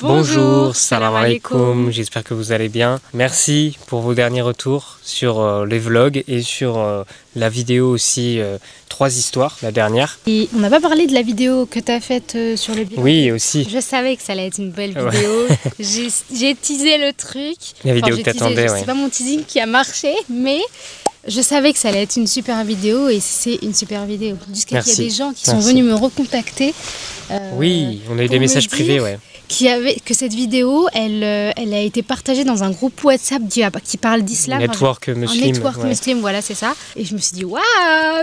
Bonjour, salam alaikum, j'espère que vous allez bien. Merci pour vos derniers retours sur les vlogs et sur la vidéo aussi 3 histoires, la dernière. Et on n'a pas parlé de la vidéo que tu as faite sur le bilan. Oui, aussi. Je savais que ça allait être une belle vidéo. J'ai teasé le truc. La vidéo que t'attendais, ouais. C'est pas mon teasing qui a marché, mais je savais que ça allait être une super vidéo et c'est une super vidéo. Jusqu'à qu'il y a des gens qui sont venus me recontacter. Oui, on a eu des messages privés, ouais. Que cette vidéo, elle a été partagée dans un groupe WhatsApp qui parle d'islam. Network Muslim. Un network Muslim, voilà, c'est ça. Et je me suis dit, waouh,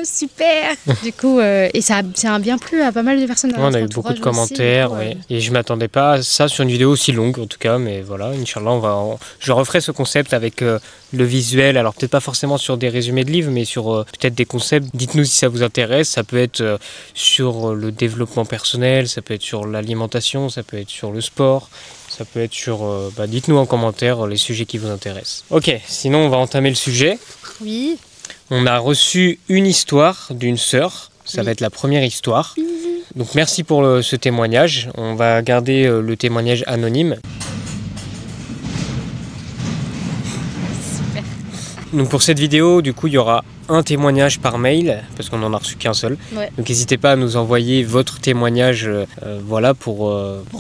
super. Du coup, et ça a bien plu à pas mal de personnes. On a eu beaucoup de commentaires, aussi, et je m'attendais pas à ça sur une vidéo aussi longue, en tout cas, mais voilà, Inch'Allah, je referai ce concept avec le visuel, alors peut-être pas forcément sur des résumés de livres, mais sur peut-être des concepts. Dites-nous si ça vous intéresse, ça peut être sur le développement personnel, ça peut être sur l'alimentation, ça peut être sur le sport, ça peut être sur... dites-nous en commentaire les sujets qui vous intéressent. Ok, sinon on va entamer le sujet. Oui. On a reçu une histoire d'une sœur, ça va être la première histoire. Donc merci pour ce témoignage, on va garder le témoignage anonyme. Donc pour cette vidéo, du coup, il y aura un témoignage par mail, parce qu'on n'en a reçu qu'un seul. Ouais. Donc n'hésitez pas à nous envoyer votre témoignage, voilà, pour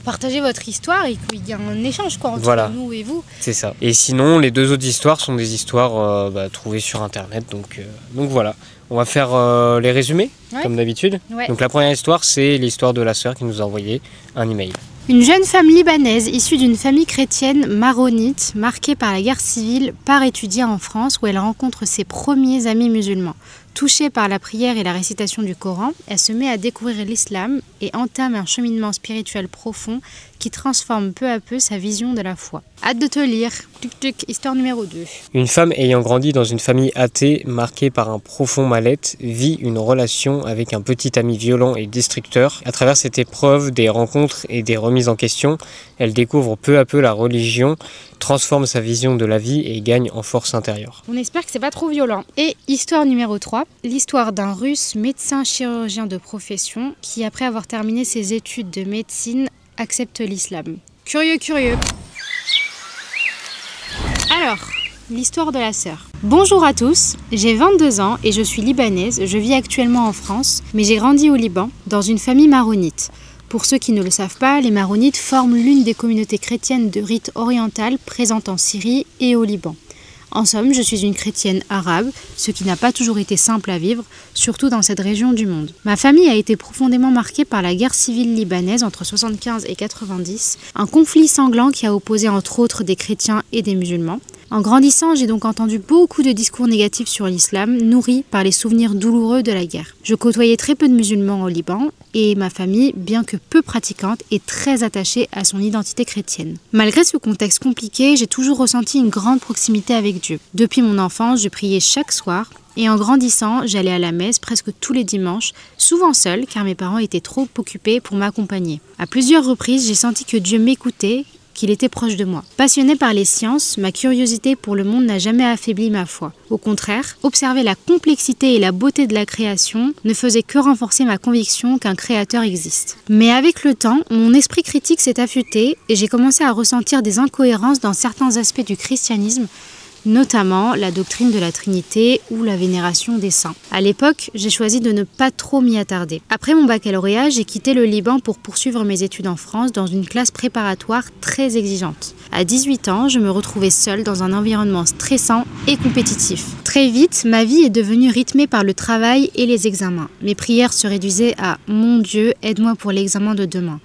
partager votre histoire et qu'il y ait un échange quoi, entre nous et vous. C'est ça. Et sinon, les 2 autres histoires sont des histoires trouvées sur Internet. Donc voilà. On va faire les résumés, comme d'habitude. Ouais. Donc la première histoire, c'est l'histoire de la sœur qui nous a envoyé un email. Une jeune femme libanaise issue d'une famille chrétienne maronite marquée par la guerre civile part étudier en France où elle rencontre ses premiers amis musulmans. Touchée par la prière et la récitation du Coran, elle se met à découvrir l'islam et entame un cheminement spirituel profond qui transforme peu à peu sa vision de la foi. Hâte de te lire. Histoire numéro 2. Une femme ayant grandi dans une famille athée marquée par un profond mal-être vit une relation avec un petit ami violent et destructeur. À travers cette épreuve, des rencontres et des remises en question, elle découvre peu à peu la religion, transforme sa vision de la vie et gagne en force intérieure. On espère que c'est pas trop violent. Et histoire numéro 3, l'histoire d'un Russe médecin chirurgien de profession qui, après avoir terminé ses études de médecine, accepte l'islam. Curieux. Alors, l'histoire de la sœur. Bonjour à tous, j'ai 22 ans et je suis libanaise. Je vis actuellement en France, mais j'ai grandi au Liban, dans une famille maronite. Pour ceux qui ne le savent pas, les maronites forment l'une des communautés chrétiennes de rite oriental présentes en Syrie et au Liban. En somme, je suis une chrétienne arabe, ce qui n'a pas toujours été simple à vivre, surtout dans cette région du monde. Ma famille a été profondément marquée par la guerre civile libanaise entre 75 et 90, un conflit sanglant qui a opposé entre autres des chrétiens et des musulmans. En grandissant, j'ai donc entendu beaucoup de discours négatifs sur l'islam, nourris par les souvenirs douloureux de la guerre. Je côtoyais très peu de musulmans au Liban et ma famille, bien que peu pratiquante, est très attachée à son identité chrétienne. Malgré ce contexte compliqué, j'ai toujours ressenti une grande proximité avec Dieu. Depuis mon enfance, je priais chaque soir. Et en grandissant, j'allais à la messe presque tous les dimanches, souvent seule car mes parents étaient trop occupés pour m'accompagner. À plusieurs reprises, j'ai senti que Dieu m'écoutait, qu'il était proche de moi. Passionnée par les sciences, ma curiosité pour le monde n'a jamais affaibli ma foi. Au contraire, observer la complexité et la beauté de la création ne faisait que renforcer ma conviction qu'un créateur existe. Mais avec le temps, mon esprit critique s'est affûté et j'ai commencé à ressentir des incohérences dans certains aspects du christianisme, notamment la doctrine de la Trinité ou la vénération des saints. À l'époque, j'ai choisi de ne pas trop m'y attarder. Après mon baccalauréat, j'ai quitté le Liban pour poursuivre mes études en France dans une classe préparatoire très exigeante. À 18 ans, je me retrouvais seule dans un environnement stressant et compétitif. Très vite, ma vie est devenue rythmée par le travail et les examens. Mes prières se réduisaient à « Mon Dieu, aide-moi pour l'examen de demain ».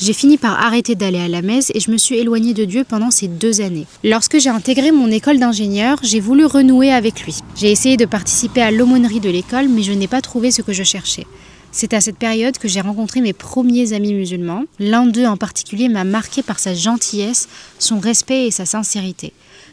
J'ai fini par arrêter d'aller à la messe et je me suis éloignée de Dieu pendant ces 2 années. Lorsque j'ai intégré mon école d'ingénieur, j'ai voulu renouer avec lui. J'ai essayé de participer à l'aumônerie de l'école, mais je n'ai pas trouvé ce que je cherchais. C'est à cette période que j'ai rencontré mes premiers amis musulmans. L'un d'eux en particulier m'a marqué par sa gentillesse, son respect et sa sincérité.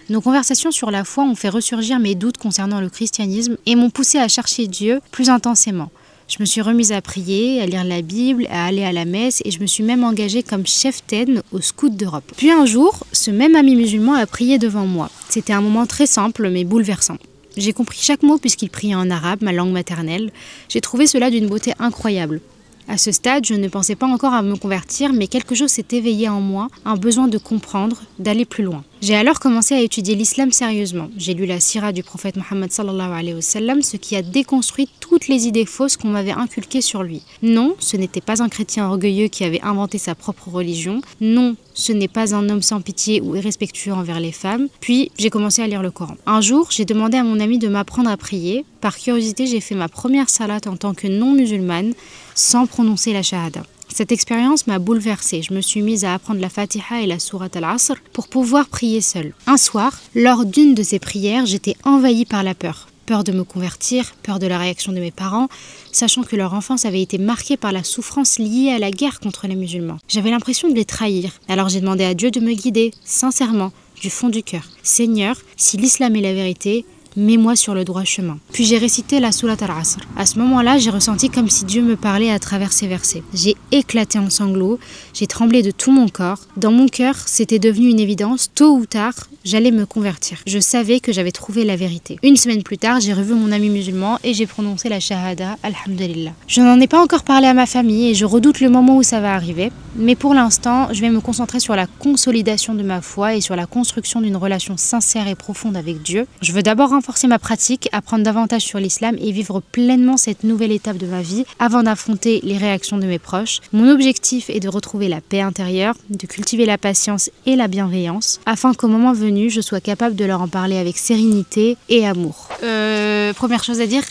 Nos conversations sur la foi ont fait ressurgir mes doutes concernant le christianisme et m'ont poussé à chercher Dieu plus intensément. Je me suis remise à prier, à lire la Bible, à aller à la messe et je me suis même engagée comme chef-taine au Scout d'Europe. Puis un jour, ce même ami musulman a prié devant moi. C'était un moment très simple mais bouleversant. J'ai compris chaque mot puisqu'il priait en arabe, ma langue maternelle. J'ai trouvé cela d'une beauté incroyable. À ce stade, je ne pensais pas encore à me convertir, mais quelque chose s'est éveillé en moi, un besoin de comprendre, d'aller plus loin. J'ai alors commencé à étudier l'islam sérieusement. J'ai lu la sira du prophète Mohammed sallallahu alayhi wa sallam, ce qui a déconstruit toutes les idées fausses qu'on m'avait inculquées sur lui. Non, ce n'était pas un chrétien orgueilleux qui avait inventé sa propre religion. Non, ce n'est pas un homme sans pitié ou irrespectueux envers les femmes. Puis, j'ai commencé à lire le Coran. Un jour, j'ai demandé à mon ami de m'apprendre à prier. Par curiosité, j'ai fait ma première salat en tant que non-musulmane, sans prononcer la shahada. Cette expérience m'a bouleversée. Je me suis mise à apprendre la Fatiha et la Sourate al-Asr pour pouvoir prier seule. Un soir, lors d'une de ces prières, j'étais envahie par la peur. Peur de me convertir, peur de la réaction de mes parents, sachant que leur enfance avait été marquée par la souffrance liée à la guerre contre les musulmans. J'avais l'impression de les trahir. Alors j'ai demandé à Dieu de me guider, sincèrement, du fond du cœur. Seigneur, si l'islam est la vérité, mets-moi sur le droit chemin. Puis j'ai récité la Sourate al-Asr. À ce moment-là, j'ai ressenti comme si Dieu me parlait à travers ces versets. J'ai éclaté en sanglots, j'ai tremblé de tout mon corps. Dans mon cœur, c'était devenu une évidence, tôt ou tard, j'allais me convertir. Je savais que j'avais trouvé la vérité. Une semaine plus tard, j'ai revu mon ami musulman et j'ai prononcé la shahada, alhamdulillah. Je n'en ai pas encore parlé à ma famille et je redoute le moment où ça va arriver. Mais pour l'instant, je vais me concentrer sur la consolidation de ma foi et sur la construction d'une relation sincère et profonde avec Dieu. Je veux d'abord renforcer ma pratique, apprendre davantage sur l'islam et vivre pleinement cette nouvelle étape de ma vie avant d'affronter les réactions de mes proches. Mon objectif est de retrouver la paix intérieure, de cultiver la patience et la bienveillance, afin qu'au moment venu, je sois capable de leur en parler avec sérénité et amour. Première chose à dire,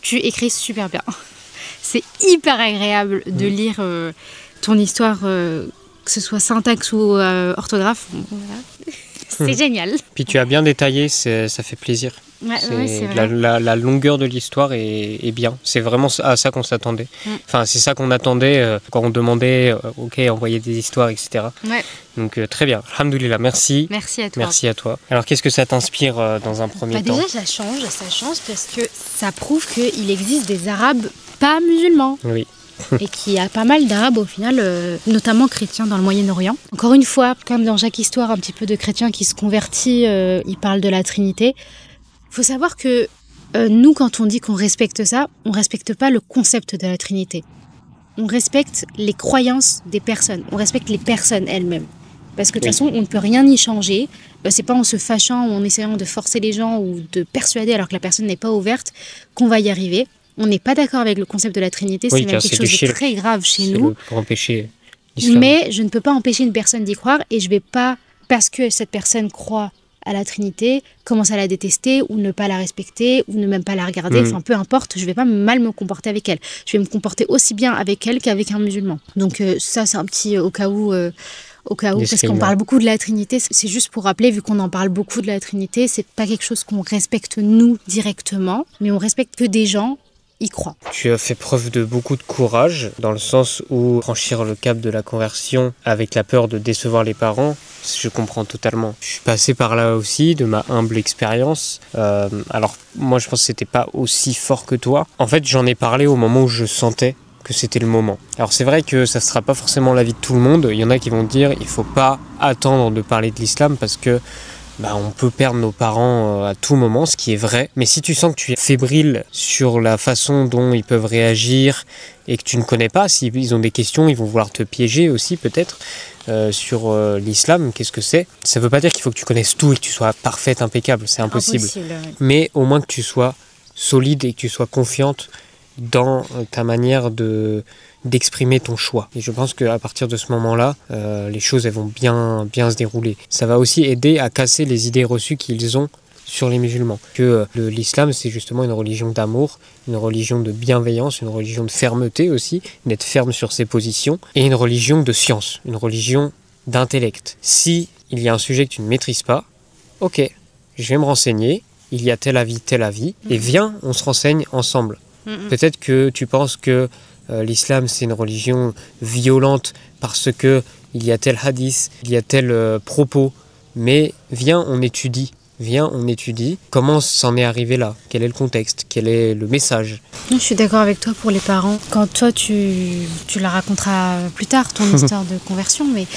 tu écris super bien. C'est hyper agréable de lire ton histoire, que ce soit syntaxe ou orthographe. Voilà. C'est génial. Puis tu as bien détaillé, ça fait plaisir. Ouais, c'est vrai. La longueur de l'histoire est bien. C'est vraiment à ça qu'on s'attendait. Enfin, c'est ça qu'on attendait quand on demandait, ok, envoyer des histoires, etc. Ouais. Donc très bien. Alhamdoulilah, merci. Merci à toi. Merci à toi. Alors, qu'est-ce que ça t'inspire dans un premier temps? Déjà, ça change parce que ça prouve qu'il existe des Arabes pas musulmans. Oui. Et qu'il y a pas mal d'Arabes au final, notamment chrétiens dans le Moyen-Orient. Encore une fois, comme dans chaque histoire un petit peu de chrétien qui se convertit, il parle de la Trinité. Il faut savoir que nous, quand on dit qu'on respecte ça, on respecte pas le concept de la Trinité. On respecte les croyances des personnes, on respecte les personnes elles-mêmes. Parce que de toute façon, on ne peut rien y changer. C'est pas en se fâchant ou en essayant de forcer les gens ou de persuader alors que la personne n'est pas ouverte qu'on va y arriver. On n'est pas d'accord avec le concept de la Trinité, c'est même quelque chose de très grave chez nous. Pour empêcher l'islam. Mais je ne peux pas empêcher une personne d'y croire et je ne vais pas, parce que cette personne croit à la Trinité, commencer à la détester ou ne pas la respecter ou ne même pas la regarder. Enfin, peu importe, je ne vais pas mal me comporter avec elle. Je vais me comporter aussi bien avec elle qu'avec un musulman. Donc ça, c'est un petit au cas où, parce qu'on parle beaucoup de la Trinité. C'est juste pour rappeler, vu qu'on en parle beaucoup de la Trinité, c'est pas quelque chose qu'on respecte nous directement, mais on respecte que des gens y croient. Tu as fait preuve de beaucoup de courage, dans le sens où franchir le cap de la conversion avec la peur de décevoir les parents, je comprends totalement. Je suis passé par là aussi, de ma humble expérience. Alors, moi, je pense que c'était pas aussi fort que toi. En fait, j'en ai parlé au moment où je sentais que c'était le moment. Alors, c'est vrai que ça ne sera pas forcément l'avis de tout le monde. Il y en a qui vont dire il faut pas attendre de parler de l'islam parce que on peut perdre nos parents à tout moment, ce qui est vrai. Mais si tu sens que tu es fébrile sur la façon dont ils peuvent réagir et que tu ne connais pas, s'ils ont des questions, ils vont vouloir te piéger aussi peut-être sur l'islam, qu'est-ce que c'est? Ça ne veut pas dire qu'il faut que tu connaisses tout et que tu sois parfaite, impeccable, c'est impossible. Ouais. Mais au moins que tu sois solide et que tu sois confiante dans ta manière d'exprimer ton choix. Et je pense qu'à partir de ce moment-là, les choses elles vont bien se dérouler. Ça va aussi aider à casser les idées reçues qu'ils ont sur les musulmans. Que l'islam, c'est justement une religion d'amour, une religion de bienveillance, une religion de fermeté aussi, d'être ferme sur ses positions, et une religion de science, une religion d'intellect. Si il y a un sujet que tu ne maîtrises pas, ok, je vais me renseigner, il y a tel avis, et viens, on se renseigne ensemble. Peut-être que tu penses que l'islam c'est une religion violente parce que il y a tel hadith, il y a tel propos, mais viens on étudie comment s'en est arrivé là, quel est le contexte, quel est le message. Je suis d'accord avec toi pour les parents. Quand toi tu la raconteras plus tard ton histoire de conversion, mais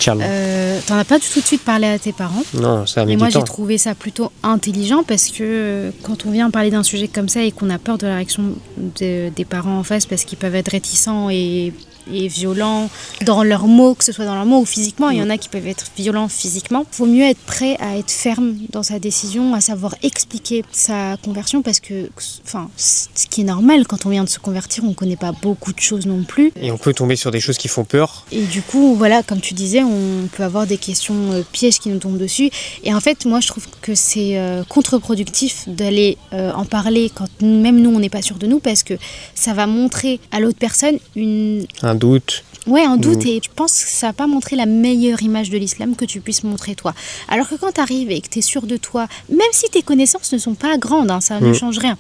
Inch'Allah. T'en as pas tout de suite parlé à tes parents. Non, ça a mis Et du moi, temps. j'ai trouvé ça plutôt intelligent parce que quand on vient parler d'un sujet comme ça et qu'on a peur de la réaction des parents en face parce qu'ils peuvent être réticents et violents dans leurs mots, que ce soit dans leurs mots ou physiquement, il y en a qui peuvent être violents physiquement. Il vaut mieux être prêt à être ferme dans sa décision, à savoir expliquer sa conversion parce que, ce qui est normal quand on vient de se convertir, on ne connaît pas beaucoup de choses non plus. Et on peut tomber sur des choses qui font peur. Et du coup, voilà, comme tu disais, on peut avoir des questions pièges qui nous tombent dessus. Et en fait, moi, je trouve que c'est contre-productif d'aller en parler quand même nous, on n'est pas sûr de nous, parce que ça va montrer à l'autre personne Un doute. Ouais, un doute, et je pense que ça va pas montrer la meilleure image de l'islam que tu puisses montrer toi. Alors que quand tu arrives et que tu es sûr de toi, même si tes connaissances ne sont pas grandes, ça ne change rien,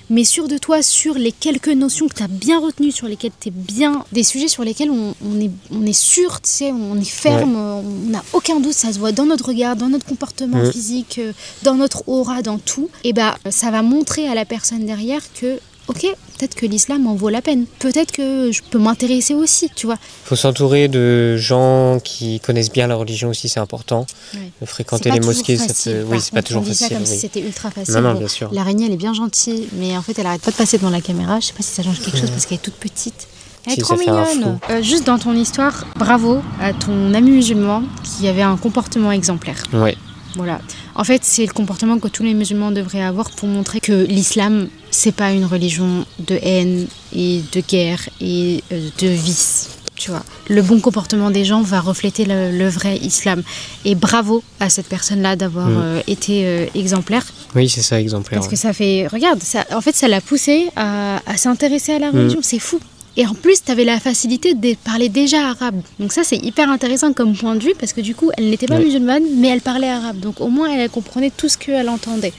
mais sûr de toi, sur les quelques notions que tu as bien retenues, sur lesquelles tu es bien, des sujets sur lesquels on est sûr, tu sais, on est ferme, on n'a aucun doute, ça se voit dans notre regard, dans notre comportement physique, dans notre aura, dans tout, et ça va montrer à la personne derrière que ok, peut-être que l'islam en vaut la peine. Peut-être que je peux m'intéresser aussi, tu vois. Il faut s'entourer de gens qui connaissent bien la religion aussi, c'est important. Ouais. Fréquenter les mosquées, oui, c'est pas toujours facile. On dit ça comme si c'était ultra facile. Non, bien sûr. L'araignée, elle est bien gentille, mais en fait, elle arrête pas de passer devant la caméra. Je sais pas si ça change quelque chose parce qu'elle est toute petite. Elle est trop mignonne. Juste dans ton histoire, bravo à ton ami musulman qui avait un comportement exemplaire. Ouais. Voilà. En fait, c'est le comportement que tous les musulmans devraient avoir pour montrer que l'islam, c'est pas une religion de haine et de guerre et de vice. Tu vois, le bon comportement des gens va refléter le vrai islam. Et bravo à cette personne-là d'avoir été exemplaire. Oui, c'est ça, exemplaire. Parce que ça fait... Regarde, en fait, ça l'a poussé à s'intéresser à la religion. C'est fou. Et en plus, tu avais la facilité de parler déjà arabe. Donc ça, c'est hyper intéressant comme point de vue, parce que du coup, elle n'était pas musulmane, mais elle parlait arabe. Donc au moins, elle comprenait tout ce qu'elle entendait.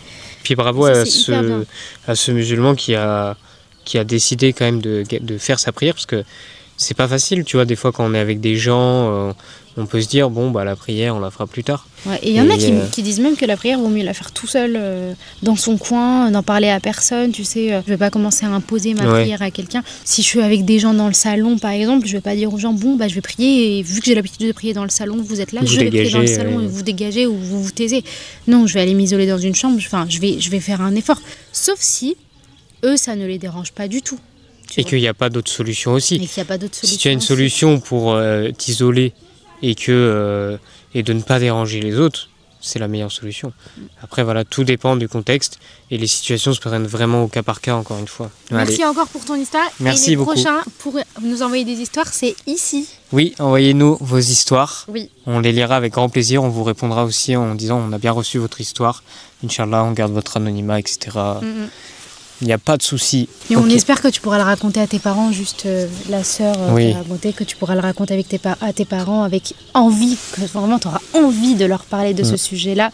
Puis bravo à ce musulman qui a décidé quand même de faire sa prière, parce que c'est pas facile, tu vois, des fois quand on est avec des gens, on peut se dire, la prière, on la fera plus tard. Ouais, et il y en a qui disent même que la prière, vaut mieux la faire tout seul, dans son coin, n'en parler à personne, tu sais. Je vais pas commencer à imposer ma prière à quelqu'un. Si je suis avec des gens dans le salon, par exemple, je vais pas dire aux gens, je vais prier, et vu que j'ai l'habitude de prier dans le salon, vous êtes là, je vais prier dans le salon, et vous dégagez ou vous vous taisez. Non, je vais aller m'isoler dans une chambre, je vais faire un effort. Sauf si, eux, ça ne les dérange pas du tout. Et qu'il n'y a pas d'autre solution aussi. Si tu as une solution pour t'isoler et de ne pas déranger les autres, c'est la meilleure solution. Après, voilà, tout dépend du contexte et les situations se prennent vraiment au cas par cas, encore une fois. Merci encore pour ton histoire. Merci et les beaucoup. Prochains pour nous envoyer des histoires, c'est ici. Oui, envoyez-nous vos histoires. Oui. On les lira avec grand plaisir. On vous répondra aussi en disant on a bien reçu votre histoire. Inch'Allah, on garde votre anonymat, etc. Il n'y a pas de souci. Et on espère que tu pourras le raconter à tes parents, juste la sœur t'a raconté, que tu pourras le raconter à tes parents avec envie, que vraiment tu auras envie de leur parler de ce sujet-là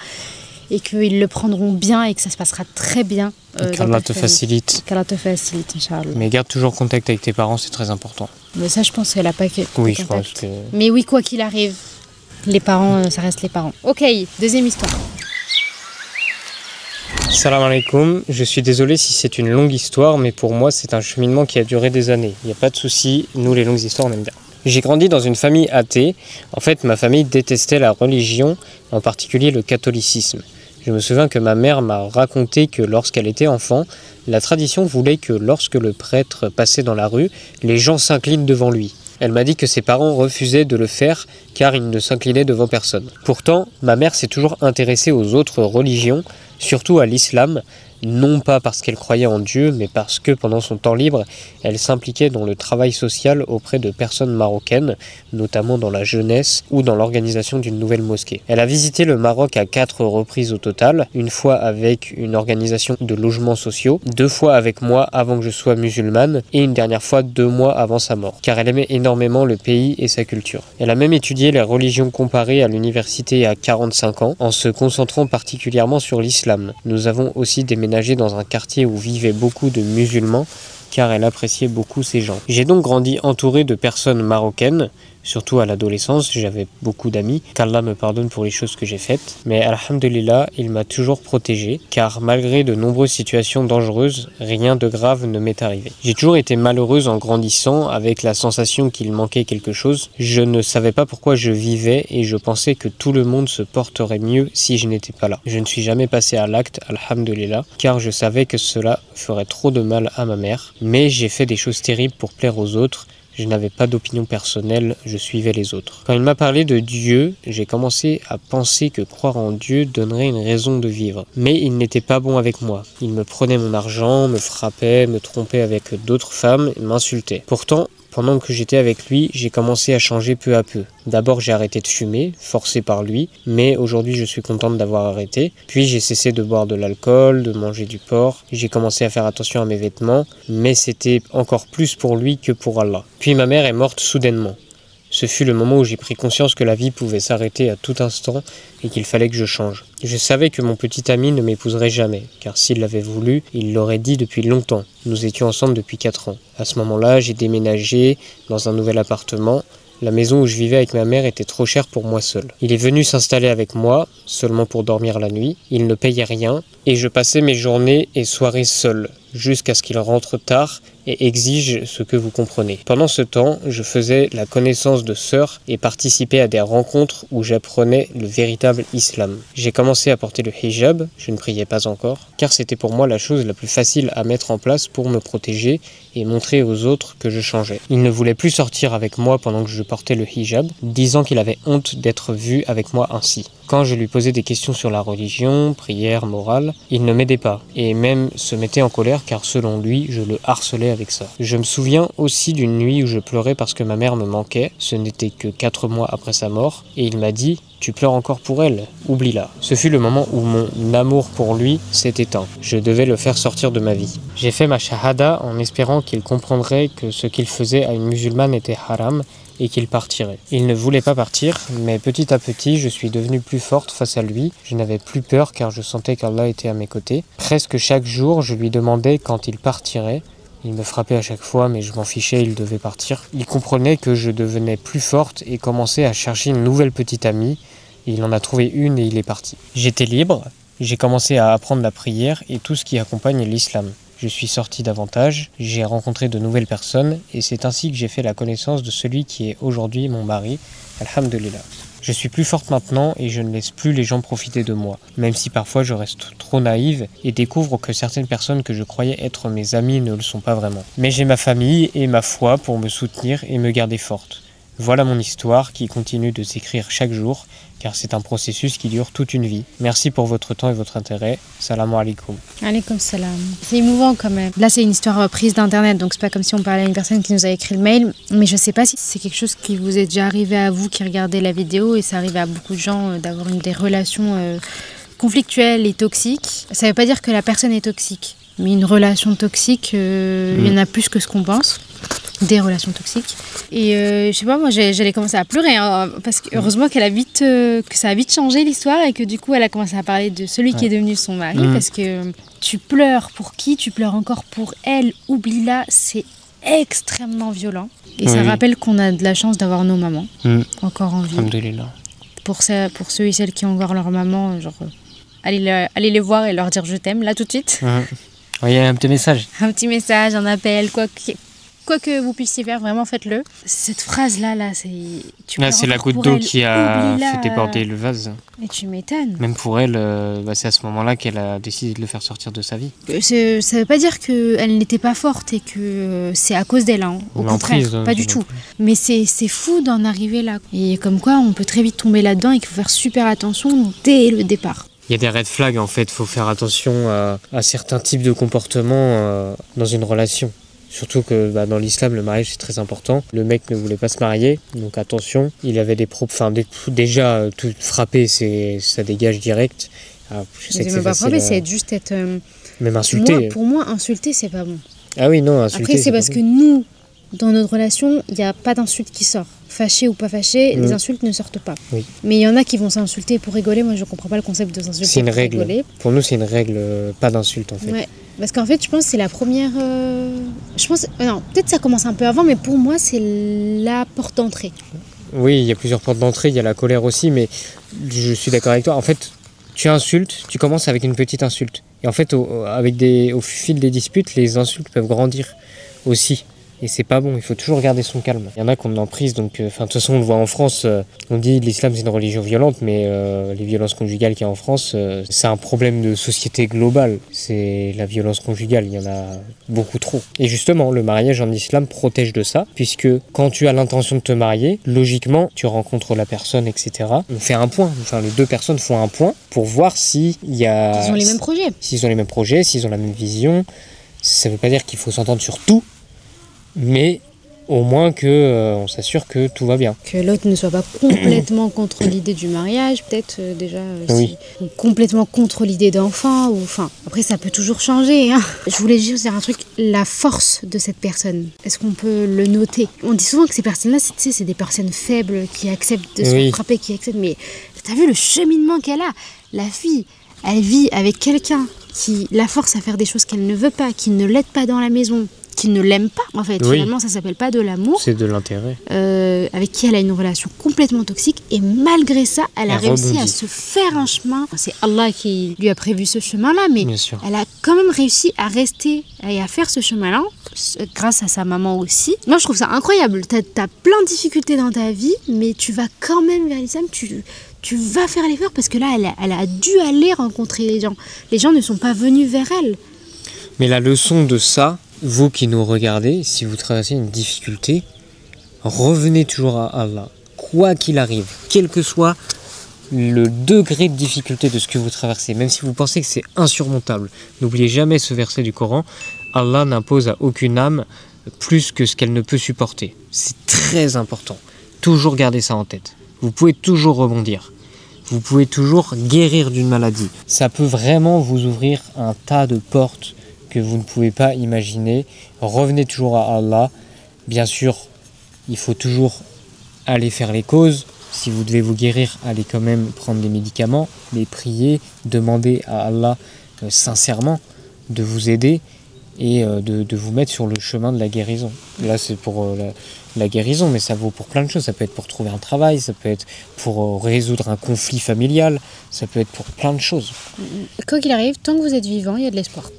et qu'ils le prendront bien et que ça se passera très bien. Qu'Allah te facilite. Qu'Allah te facilite, Inch'Allah. Mais garde toujours contact avec tes parents, c'est très important. Mais ça, je pense qu'elle n'a pas que oui, contact. Je pense que... Mais oui, quoi qu'il arrive, les parents, ça reste les parents. Ok, deuxième histoire. Salam alaikum, je suis désolé si c'est une longue histoire, mais pour moi c'est un cheminement qui a duré des années. Il n'y a pas de souci, nous les longues histoires on aime bien. J'ai grandi dans une famille athée. En fait, ma famille détestait la religion, en particulier le catholicisme. Je me souviens que ma mère m'a raconté que lorsqu'elle était enfant, la tradition voulait que lorsque le prêtre passait dans la rue, les gens s'inclinent devant lui. Elle m'a dit que ses parents refusaient de le faire car ils ne s'inclinaient devant personne. Pourtant, ma mère s'est toujours intéressée aux autres religions, surtout à l'islam, non pas parce qu'elle croyait en Dieu, mais parce que pendant son temps libre, elle s'impliquait dans le travail social auprès de personnes marocaines, notamment dans la jeunesse ou dans l'organisation d'une nouvelle mosquée. Elle a visité le Maroc à 4 reprises au total, une fois avec une organisation de logements sociaux, 2 fois avec moi avant que je sois musulmane, et une dernière fois 2 mois avant sa mort, car elle aimait énormément le pays et sa culture. Elle a même étudié les religions comparées à l'université à 45 ans, en se concentrant particulièrement sur l'islam. Nous avons aussi déménagé dans un quartier où vivaient beaucoup de musulmans car elle appréciait beaucoup ces gens. J'ai donc grandi entouré de personnes marocaines, surtout à l'adolescence, j'avais beaucoup d'amis, qu'Allah me pardonne pour les choses que j'ai faites, mais alhamdulillah, il m'a toujours protégé, car malgré de nombreuses situations dangereuses, rien de grave ne m'est arrivé. J'ai toujours été malheureuse en grandissant, avec la sensation qu'il manquait quelque chose. Je ne savais pas pourquoi je vivais et je pensais que tout le monde se porterait mieux si je n'étais pas là. Je ne suis jamais passé à l'acte, alhamdulillah, car je savais que cela ferait trop de mal à ma mère, mais j'ai fait des choses terribles pour plaire aux autres. Je n'avais pas d'opinion personnelle, je suivais les autres. Quand il m'a parlé de Dieu, j'ai commencé à penser que croire en Dieu donnerait une raison de vivre. Mais il n'était pas bon avec moi. Il me prenait mon argent, me frappait, me trompait avec d'autres femmes et m'insultait. Pourtant, pendant que j'étais avec lui, j'ai commencé à changer peu à peu. D'abord, j'ai arrêté de fumer, forcé par lui, mais aujourd'hui, je suis contente d'avoir arrêté. Puis, j'ai cessé de boire de l'alcool, de manger du porc. J'ai commencé à faire attention à mes vêtements, mais c'était encore plus pour lui que pour Allah. Puis, ma mère est morte soudainement. Ce fut le moment où j'ai pris conscience que la vie pouvait s'arrêter à tout instant et qu'il fallait que je change. Je savais que mon petit ami ne m'épouserait jamais, car s'il l'avait voulu, il l'aurait dit depuis longtemps. Nous étions ensemble depuis 4 ans. À ce moment-là, j'ai déménagé dans un nouvel appartement. La maison où je vivais avec ma mère était trop chère pour moi seul. Il est venu s'installer avec moi, seulement pour dormir la nuit. Il ne payait rien, et je passais mes journées et soirées seul, jusqu'à ce qu'il rentre tard et exige ce que vous comprenez. Pendant ce temps, je faisais la connaissance de sœurs et participais à des rencontres où j'apprenais le véritable islam. J'ai commencé à porter le hijab, je ne priais pas encore, car c'était pour moi la chose la plus facile à mettre en place pour me protéger et montrer aux autres que je changeais. Il ne voulait plus sortir avec moi pendant que je portais le hijab, disant qu'il avait honte d'être vu avec moi ainsi. Quand je lui posais des questions sur la religion, prière, morale, il ne m'aidait pas, et même se mettait en colère car selon lui, je le harcelais avec ça. Je me souviens aussi d'une nuit où je pleurais parce que ma mère me manquait, ce n'était que 4 mois après sa mort, et il m'a dit « Tu pleures encore pour elle, oublie-la ». Ce fut le moment où mon amour pour lui s'est éteint. Je devais le faire sortir de ma vie. J'ai fait ma shahada en espérant qu'il comprendrait que ce qu'il faisait à une musulmane était haram, et qu'il partirait. Il ne voulait pas partir, mais petit à petit, je suis devenue plus forte face à lui. Je n'avais plus peur car je sentais qu'Allah était à mes côtés. Presque chaque jour, je lui demandais quand il partirait. Il me frappait à chaque fois, mais je m'en fichais, il devait partir. Il comprenait que je devenais plus forte et commençait à chercher une nouvelle petite amie. Il en a trouvé une et il est parti. J'étais libre, j'ai commencé à apprendre la prière et tout ce qui accompagne l'islam. Je suis sorti davantage, j'ai rencontré de nouvelles personnes et c'est ainsi que j'ai fait la connaissance de celui qui est aujourd'hui mon mari, alhamdulillah. Je suis plus forte maintenant et je ne laisse plus les gens profiter de moi, même si parfois je reste trop naïve et découvre que certaines personnes que je croyais être mes amis ne le sont pas vraiment. Mais j'ai ma famille et ma foi pour me soutenir et me garder forte. Voilà mon histoire qui continue de s'écrire chaque jour, car c'est un processus qui dure toute une vie. Merci pour votre temps et votre intérêt. Salam alaikum. Alaikum salam. C'est émouvant quand même. Là, c'est une histoire prise d'internet, donc c'est pas comme si on parlait à une personne qui nous a écrit le mail. Mais je sais pas si c'est quelque chose qui vous est déjà arrivé à vous qui regardez la vidéo, et ça arrive à beaucoup de gens d'avoir des relations conflictuelles et toxiques. Ça veut pas dire que la personne est toxique, mais une relation toxique, il y en a plus que ce qu'on pense. Des relations toxiques. Et je sais pas, moi j'allais commencer à pleurer, hein, parce que heureusement que ça a vite changé l'histoire, et que du coup elle a commencé à parler de celui qui est devenu son mari, parce que tu pleures pour qui? Tu pleures encore pour elle, oublie-la, c'est extrêmement violent. Et ça rappelle qu'on a de la chance d'avoir nos mamans encore en vie. Pour ceux et celles qui ont encore leur maman, genre allez les voir et leur dire je t'aime là tout de suite. Il y a un petit message. Un petit message, un appel, quoi que vous puissiez faire, vraiment faites-le. Cette phrase-là, c'est la goutte d'eau qui a fait déborder le vase. Et tu m'étonnes. Même pour elle, c'est à ce moment-là qu'elle a décidé de le faire sortir de sa vie. Ça veut pas dire qu'elle n'était pas forte et que c'est à cause d'elle, hein. Au contraire, pas du tout. Mais c'est fou d'en arriver là. Et comme quoi, on peut très vite tomber là-dedans et qu'il faut faire super attention dès le départ. Il y a des red flags en fait, il faut faire attention à certains types de comportements dans une relation. Surtout que dans l'islam, le mariage c'est très important. Le mec ne voulait pas se marier, donc attention. Il avait déjà tout frapper, ça dégage direct. Alors, je sais que c'est facile. C'est juste être. Même insulter. Pour moi, insulter c'est pas bon. Ah oui, non, insulter. Après, c'est parce que nous, dans notre relation, il n'y a pas d'insulte qui sort. Fâché ou pas fâché, les insultes ne sortent pas. Oui. Mais il y en a qui vont s'insulter pour rigoler. Moi, je comprends pas le concept de s'insulter pour rigoler. Pour nous, c'est une règle, pas d'insulte en fait. Ouais. Parce qu'en fait, je pense que c'est la première... Non, peut-être ça commence un peu avant, mais pour moi, c'est la porte d'entrée. Oui, il y a plusieurs portes d'entrée, il y a la colère aussi, mais je suis d'accord avec toi. En fait, tu insultes, tu commences avec une petite insulte. Et en fait, au fil des disputes, les insultes peuvent grandir aussi. Et c'est pas bon, il faut toujours garder son calme. Il y en a qui ont de l'emprise, donc de toute façon on le voit en France, on dit l'islam c'est une religion violente, mais les violences conjugales qu'il y a en France, c'est un problème de société globale. C'est la violence conjugale, il y en a beaucoup trop. Et justement, le mariage en islam protège de ça, puisque quand tu as l'intention de te marier, logiquement, tu rencontres la personne, etc. On fait un point, enfin les deux personnes font un point pour voir s'il y a... Ils ont les mêmes projets. S'ils ont les mêmes projets, s'ils ont la même vision. Ça veut pas dire qu'il faut s'entendre sur tout, mais au moins on s'assure que tout va bien. Que l'autre ne soit pas complètement contre l'idée du mariage, peut-être déjà oui. Ou complètement contre l'idée d'enfant, ou enfin après ça peut toujours changer. Hein. Je voulais juste dire un truc, la force de cette personne. Est-ce qu'on peut le noter? On dit souvent que ces personnes-là, c'est des personnes faibles qui acceptent de se faire frapper, qui acceptent. Mais t'as vu le cheminement qu'elle a? La fille, elle vit avec quelqu'un qui la force à faire des choses qu'elle ne veut pas, qui ne l'aide pas dans la maison, qui ne l'aime pas en fait. Oui. Finalement ça s'appelle pas de l'amour, c'est de l'intérêt, avec qui elle a une relation complètement toxique, et malgré ça elle a réussi à se faire un chemin. C'est Allah qui lui a prévu ce chemin là, mais elle a quand même réussi à rester et à faire ce chemin là grâce à sa maman aussi. Moi je trouve ça incroyable. T'as plein de difficultés dans ta vie, mais tu vas quand même vers l'islam, tu vas faire l'effort, parce que là elle a dû aller rencontrer les gens. Les gens ne sont pas venus vers elle. Mais la leçon de ça, vous qui nous regardez, si vous traversez une difficulté, revenez toujours à Allah. Quoi qu'il arrive, quel que soit le degré de difficulté de ce que vous traversez, même si vous pensez que c'est insurmontable, n'oubliez jamais ce verset du Coran. Allah n'impose à aucune âme plus que ce qu'elle ne peut supporter. C'est très important. Toujours garder ça en tête. Vous pouvez toujours rebondir. Vous pouvez toujours guérir d'une maladie. Ça peut vraiment vous ouvrir un tas de portes que vous ne pouvez pas imaginer. Revenez toujours à Allah. Bien sûr, il faut toujours aller faire les causes. Si vous devez vous guérir, allez quand même prendre des médicaments, mais prier, demander à Allah sincèrement de vous aider et de vous mettre sur le chemin de la guérison. Là, c'est pour la guérison, mais ça vaut pour plein de choses. Ça peut être pour trouver un travail, ça peut être pour résoudre un conflit familial, ça peut être pour plein de choses. Quoi qu'il arrive, tant que vous êtes vivant, il y a de l'espoir.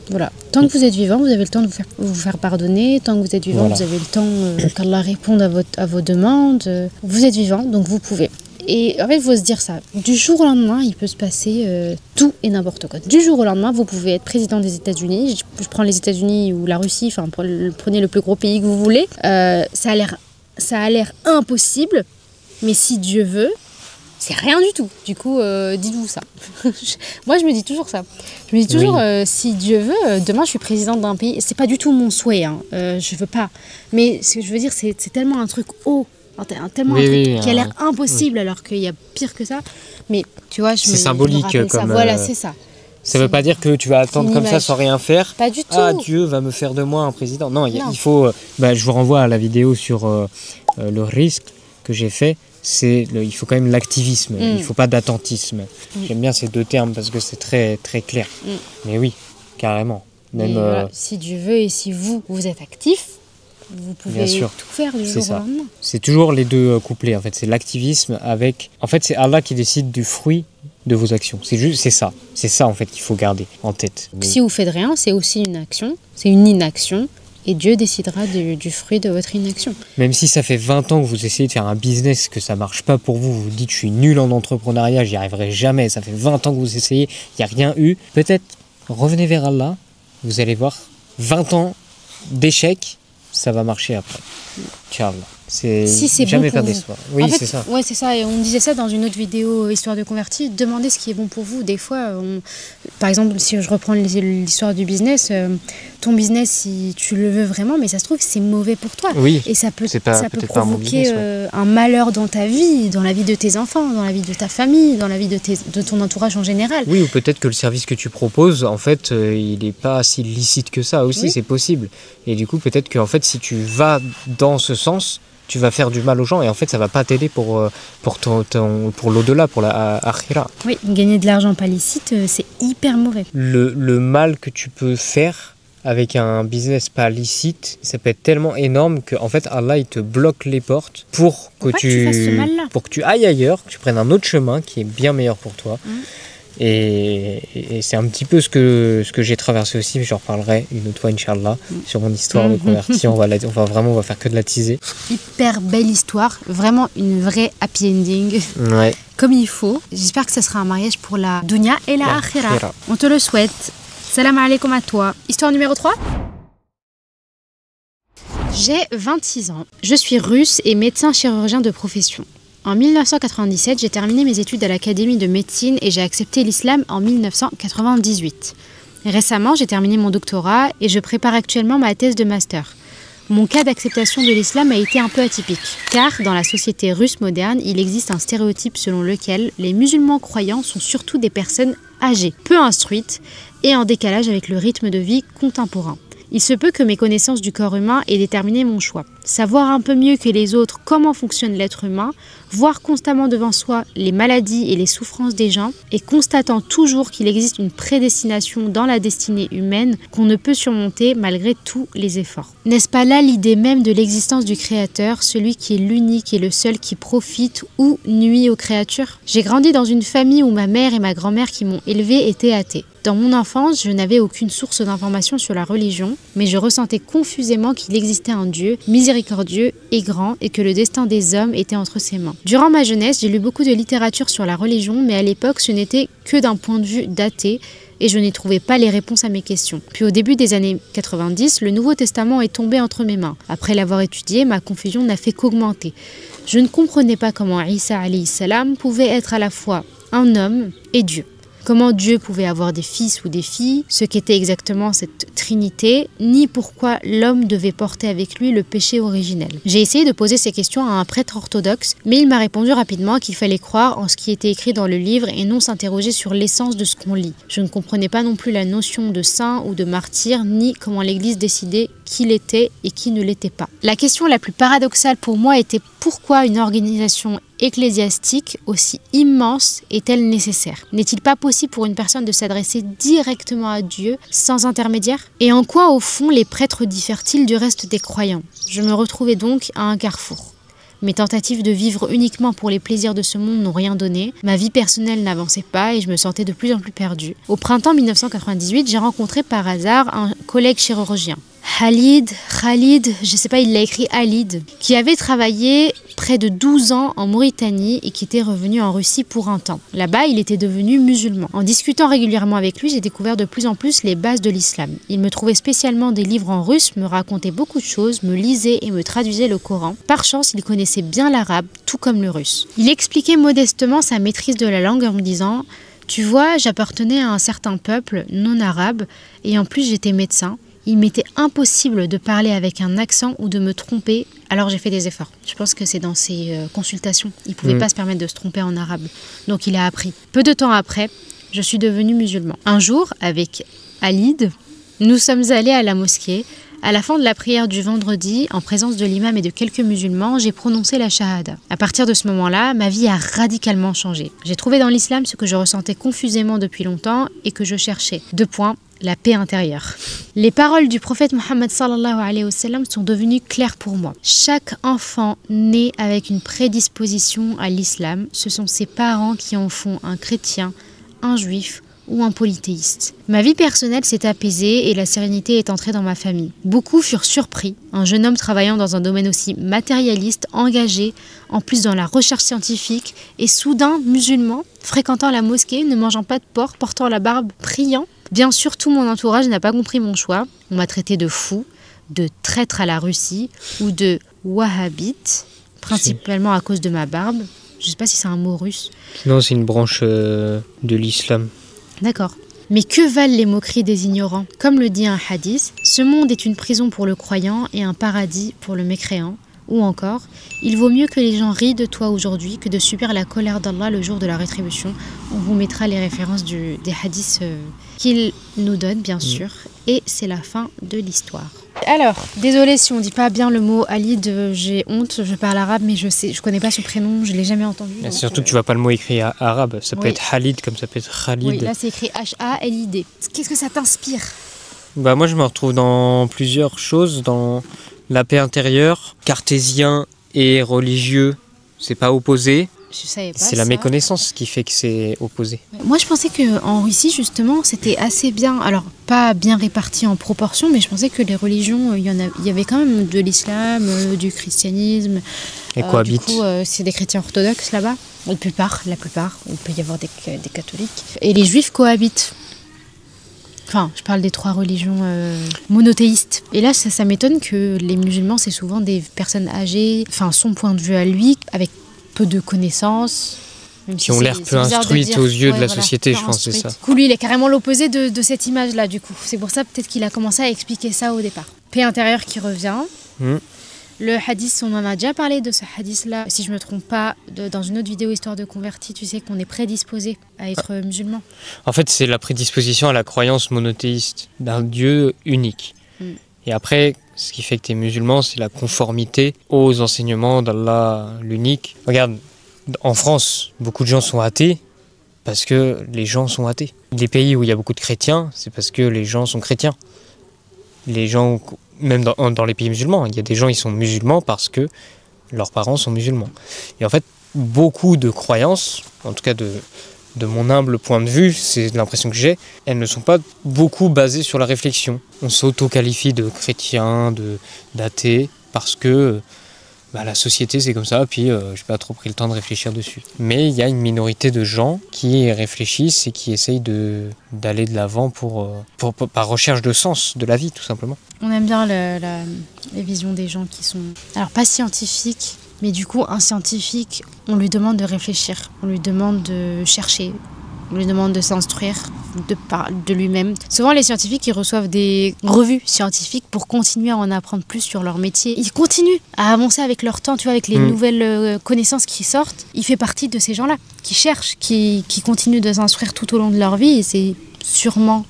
Voilà. Tant que vous êtes vivant, vous avez le temps de vous faire pardonner. Tant que vous êtes vivant, vous avez le temps qu'Allah réponde à vos demandes. Vous êtes vivant, donc vous pouvez. Et en fait, il faut se dire ça. Du jour au lendemain, il peut se passer tout et n'importe quoi. Du jour au lendemain, vous pouvez être président des États-Unis. Je prends les États-Unis ou la Russie, enfin prenez le plus gros pays que vous voulez. Ça a l'air impossible, mais si Dieu veut, c'est rien du tout. Du coup, dites-vous ça. Moi, je me dis toujours ça. Je me dis toujours, si Dieu veut, demain, je suis présidente d'un pays. C'est pas du tout mon souhait. Hein. Je veux pas. Mais ce que je veux dire, c'est tellement un truc haut. Tellement un truc qui a l'air impossible, alors qu'il y a pire que ça. Mais tu vois, c'est symbolique comme ça. Voilà, c'est ça. Ça veut pas dire que tu vas attendre comme ça sans rien faire. Pas du tout. Ah, Dieu va me faire de moi un président. Non, il faut... je vous renvoie à la vidéo sur le risque que j'ai fait. Il faut quand même l'activisme, il ne faut pas d'attentisme. J'aime bien ces deux termes parce que c'est très, très clair. Mais oui, carrément. Même, voilà, si Dieu veut et si vous êtes actif, vous pouvez tout faire du jour au lendemain. C'est toujours les deux couplets, en fait. C'est l'activisme avec... En fait, c'est Allah qui décide du fruit de vos actions. C'est ça. C'est ça, en fait, qu'il faut garder en tête. Si vous faites rien, c'est aussi une action. C'est une inaction. Et Dieu décidera du fruit de votre inaction. Même si ça fait 20 ans que vous essayez de faire un business, que ça marche pas pour vous, vous vous dites je suis nul en entrepreneuriat, j'y arriverai jamais, ça fait 20 ans que vous essayez, il n'y a rien eu. Peut-être revenez vers Allah, vous allez voir, 20 ans d'échecs, ça va marcher après. Inch'Allah. C'est jamais perdre espoir. Oui, c'est ça. Ouais, c'est ça. Et on disait ça dans une autre vidéo, Histoire de converti. Demandez ce qui est bon pour vous. Des fois, par exemple, si je reprends l'histoire du business, ton business, si tu le veux vraiment, mais ça se trouve, c'est mauvais pour toi. Oui. Et ça peut provoquer un malheur dans ta vie, dans la vie de tes enfants, dans la vie de ta famille, dans la vie de ton entourage en général. Oui, ou peut-être que le service que tu proposes, en fait, il n'est pas si licite que ça aussi. C'est possible. Et du coup, peut-être que fait, si tu vas dans ce sens, tu vas faire du mal aux gens et en fait ça va pas t'aider pour l'au-delà, pour la akhira. Oui, gagner de l'argent pas licite, c'est hyper mauvais. Le mal que tu peux faire avec un business pas licite, ça peut être tellement énorme que en fait Allah il te bloque les portes pour que tu ailles ailleurs, que tu prennes un autre chemin qui est bien meilleur pour toi. Et c'est un petit peu ce que j'ai traversé aussi, mais j'en reparlerai une autre fois, Inch'Allah, sur mon histoire de converti. On va faire que de la teaser. Hyper belle histoire, vraiment une vraie happy ending. Ouais. Comme il faut. J'espère que ça sera un mariage pour la dunya et la akhira. On te le souhaite. Salam alaikum à toi. Histoire numéro 3. J'ai 26 ans. Je suis russe et médecin chirurgien de profession. En 1997, j'ai terminé mes études à l'Académie de médecine et j'ai accepté l'islam en 1998. Récemment, j'ai terminé mon doctorat et je prépare actuellement ma thèse de master. Mon cas d'acceptation de l'islam a été un peu atypique, car dans la société russe moderne, il existe un stéréotype selon lequel les musulmans croyants sont surtout des personnes âgées, peu instruites et en décalage avec le rythme de vie contemporain. Il se peut que mes connaissances du corps humain aient déterminé mon choix. Savoir un peu mieux que les autres comment fonctionne l'être humain, voir constamment devant soi les maladies et les souffrances des gens, et constatant toujours qu'il existe une prédestination dans la destinée humaine qu'on ne peut surmonter malgré tous les efforts. N'est-ce pas là l'idée même de l'existence du Créateur, celui qui est l'unique et le seul qui profite ou nuit aux créatures? J'ai grandi dans une famille où ma mère et ma grand-mère qui m'ont élevée étaient athées. Dans mon enfance, je n'avais aucune source d'information sur la religion, mais je ressentais confusément qu'il existait un Dieu miséricordieux et grand et que le destin des hommes était entre ses mains. Durant ma jeunesse, j'ai lu beaucoup de littérature sur la religion, mais à l'époque, ce n'était que d'un point de vue d'athée et je n'y trouvais pas les réponses à mes questions. Puis au début des années 90, le Nouveau Testament est tombé entre mes mains. Après l'avoir étudié, ma confusion n'a fait qu'augmenter. Je ne comprenais pas comment Isa alayhi salam pouvait être à la fois un homme et Dieu. Comment Dieu pouvait avoir des fils ou des filles, ce qu'était exactement cette trinité, ni pourquoi l'homme devait porter avec lui le péché originel. J'ai essayé de poser ces questions à un prêtre orthodoxe, mais il m'a répondu rapidement qu'il fallait croire en ce qui était écrit dans le livre et non s'interroger sur l'essence de ce qu'on lit. Je ne comprenais pas non plus la notion de saint ou de martyr, ni comment l'Église décidait qui l'était et qui ne l'était pas. La question la plus paradoxale pour moi était pourquoi une organisation ecclésiastique aussi immense est-elle nécessaire? N'est-il pas possible pour une personne de s'adresser directement à Dieu sans intermédiaire? Et en quoi, au fond, les prêtres diffèrent-ils du reste des croyants? Je me retrouvais donc à un carrefour. Mes tentatives de vivre uniquement pour les plaisirs de ce monde n'ont rien donné, ma vie personnelle n'avançait pas et je me sentais de plus en plus perdue. Au printemps 1998, j'ai rencontré par hasard un collègue chirurgien. Khalid, je sais pas, il l'a écrit Halid, qui avait travaillé près de 12 ans en Mauritanie et qui était revenu en Russie pour un temps. Là-bas, il était devenu musulman. En discutant régulièrement avec lui, j'ai découvert de plus en plus les bases de l'islam. Il me trouvait spécialement des livres en russe, me racontait beaucoup de choses, me lisait et me traduisait le Coran. Par chance, il connaissait bien l'arabe, tout comme le russe. Il expliquait modestement sa maîtrise de la langue en me disant « Tu vois, j'appartenais à un certain peuple non arabe et en plus j'étais médecin. Il m'était impossible de parler avec un accent ou de me tromper, alors j'ai fait des efforts. Je pense que c'est dans ses consultations. Il ne pouvait pas se permettre de se tromper en arabe. Donc il a appris. Peu de temps après, je suis devenue musulman. Un jour, avec Halid, nous sommes allés à la mosquée. À la fin de la prière du vendredi, en présence de l'imam et de quelques musulmans, j'ai prononcé la shahada. À partir de ce moment-là, ma vie a radicalement changé. J'ai trouvé dans l'islam ce que je ressentais confusément depuis longtemps et que je cherchais. 2 points. La paix intérieure. Les paroles du prophète Mohammed sallallahu alayhi wa sallam sont devenues claires pour moi. Chaque enfant né avec une prédisposition à l'islam, ce sont ses parents qui en font un chrétien, un juif ou un polythéiste. Ma vie personnelle s'est apaisée et la sérénité est entrée dans ma famille. Beaucoup furent surpris, un jeune homme travaillant dans un domaine aussi matérialiste, engagé, en plus dans la recherche scientifique, et soudain musulman, fréquentant la mosquée, ne mangeant pas de porc, portant la barbe, priant. Bien sûr, tout mon entourage n'a pas compris mon choix. On m'a traité de fou, de traître à la Russie ou de wahhabite, principalement à cause de ma barbe. Je ne sais pas si c'est un mot russe. Non, c'est une branche de l'islam. D'accord. Mais que valent les moqueries des ignorants? Comme le dit un hadith, ce monde est une prison pour le croyant et un paradis pour le mécréant. Ou encore, il vaut mieux que les gens rient de toi aujourd'hui que de subir la colère d'Allah le jour de la rétribution. On vous mettra les références des hadiths qu'il nous donne, bien sûr. Et c'est la fin de l'histoire. Alors, désolée si on dit pas bien le mot Halid, j'ai honte, je parle arabe, mais je connais pas son prénom, je l'ai jamais entendu. Donc, surtout que tu vois pas le mot écrit arabe, ça peut être Halid comme ça peut être Khalid. Oui, là c'est écrit H-A-L-I-D. Qu'est-ce que ça t'inspire? Bah moi je me retrouve dans plusieurs choses, dans la paix intérieure, cartésien et religieux, c'est pas opposé. Je savais pas C'est la méconnaissance qui fait que c'est opposé. Moi, je pensais qu'en Russie, justement, c'était assez bien. Alors, pas bien réparti en proportion, mais je pensais que les religions, il y avait quand même de l'islam, du christianisme. Et cohabitent. Du coup, c'est des chrétiens orthodoxes là-bas. La plupart. Il peut y avoir des catholiques. Et les juifs cohabitent. Enfin, je parle des 3 religions monothéistes. Et là, ça m'étonne que les musulmans, c'est souvent des personnes âgées, enfin, son point de vue à lui, avec peu de connaissances. Même qui ont l'air peu instruites aux yeux de la société, je pense, c'est ça. Du coup, lui, il est carrément l'opposé de cette image-là, du coup. C'est pour ça, peut-être qu'il a commencé à expliquer ça au départ. Paix intérieure qui revient. Le hadith, on en a déjà parlé de ce hadith-là. Si je ne me trompe pas, dans une autre vidéo Histoire de convertis, tu sais qu'on est prédisposé à être musulman. En fait, c'est la prédisposition à la croyance monothéiste d'un Dieu unique. Et après, ce qui fait que tu es musulman, c'est la conformité aux enseignements d'Allah l'unique. Regarde, en France, beaucoup de gens sont athées parce que les gens sont athées. Les pays où il y a beaucoup de chrétiens, c'est parce que les gens sont chrétiens. Les gens, même dans les pays musulmans, il y a des gens qui sont musulmans parce que leurs parents sont musulmans. Et en fait, beaucoup de croyances, en tout cas de mon humble point de vue, c'est l'impression que j'ai, elles ne sont pas beaucoup basées sur la réflexion. On s'auto-qualifie de chrétien, d'athée, parce que la société c'est comme ça, puis j'ai pas trop pris le temps de réfléchir dessus. Mais il y a une minorité de gens qui réfléchissent et qui essayent d'aller de l'avant par recherche de sens de la vie, tout simplement. On aime bien les visions des gens qui sont, alors pas scientifiques, mais du coup, un scientifique, on lui demande de réfléchir, on lui demande de chercher, on lui demande de s'instruire de lui-même. Souvent, les scientifiques, ils reçoivent des revues scientifiques pour continuer à en apprendre plus sur leur métier. Ils continuent à avancer avec leur temps, tu vois, avec les nouvelles connaissances qui sortent. Il fait partie de ces gens-là qui cherchent, qui continuent de s'instruire tout au long de leur vie. Et c'est sûrement,